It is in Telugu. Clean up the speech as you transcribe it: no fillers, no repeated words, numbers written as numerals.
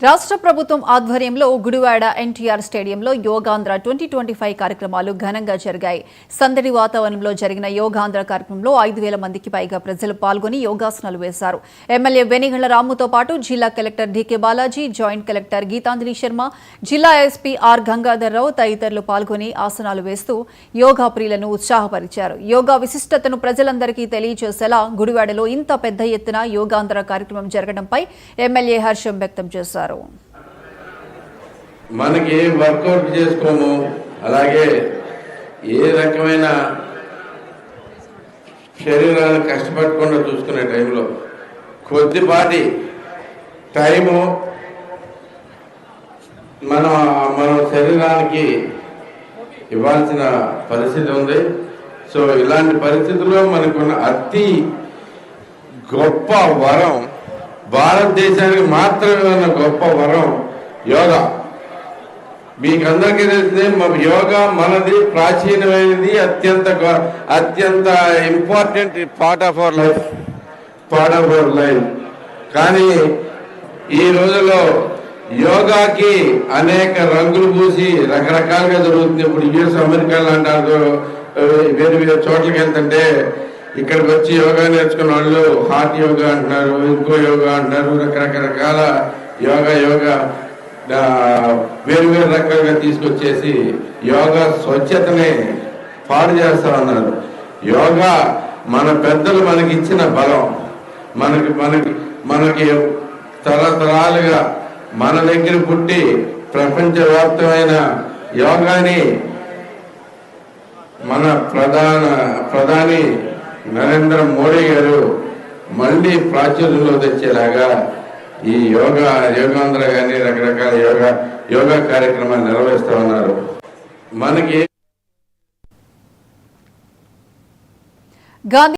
రాష్ట్ర ప్రభుత్వం ఆధ్వర్యంలో గుడివాడ ఎన్టీఆర్ స్టేడియంలో యోగాంధ్ర 2025 కార్యక్రమాలు ఘనంగా జరిగాయి. సందడి వాతావరణంలో జరిగిన యోగాంధ్ర కార్యక్రమంలో 5,000 మందికి పైగా ప్రజలు పాల్గొని యోగాసనాలు వేశారు. ఎమ్మెల్యే వెనిగళ్ల రాముతో పాటు జిల్లా collector D K Balaji, joint collector Geetanjali Sharma, జిల్లా ఎస్పీ ఆర్ గంగాధర్రావు తదితరులు పాల్గొని ఆసనాలు వేస్తూ యోగా ప్రియులను ఉత్సాహపరిచారు. యోగా విశిష్టతను ప్రజలందరికీ తెలియజేసేలా గుడివాడలో ఇంత పెద్ద ఎత్తున యోగాంధ్ర కార్యక్రమం జరగడంపై ఎమ్మెల్యే హర్షం వ్యక్తం చేశారు. మనకి వర్కౌట్ చేసుకోము, అలాగే ఏ రకమైన శరీరాన్ని కష్టపడకుండా చూసుకునే టైంలో కొద్దిపాటి టైము మన శరీరానికి ఇవ్వాల్సిన పరిస్థితి ఉంది. సో ఇలాంటి పరిస్థితుల్లో మనకున్న అతి గొప్ప వరం, భారతదేశానికి మాత్రమే ఉన్న గొప్ప వరం యోగా. మీకందరికీ తెలిసిందే, యోగా మనది ప్రాచీనమైనది, అత్యంత important part of our life. కానీ ఈ రోజుల్లో యోగాకి అనేక రంగులు పూసి రకరకాలుగా జరుగుతుంది. ఇప్పుడు యుఎస్, అమెరికాలో అంటారు, వేరే వేరే చోట్లకి వెళ్తుంటే ఇక్కడికి వచ్చి యోగా నేర్చుకున్న వాళ్ళు హార్ట్ యోగా అంటున్నారు, ఇంకో యోగా అంటున్నారు, రకరకాల యోగా వేరు వేరు రకాలుగా తీసుకొచ్చేసి యోగా స్వచ్ఛతని పాడు చేస్తా ఉన్నారు. యోగా మన పెద్దలు మనకి ఇచ్చిన బలం, మనకి తరతరాలుగా మన దగ్గర పుట్టి ప్రపంచవ్యాప్తమైన యోగాని మన ప్రధాని నరేంద్ర మోడీ గారు మళ్ళీ ప్రాచుర్యంలో తెచ్చేలాగా ఈ యోగాంధ్ర కానీ రకరకాల యోగా కార్యక్రమాలు నిర్వహిస్తూ ఉన్నారు. మనకి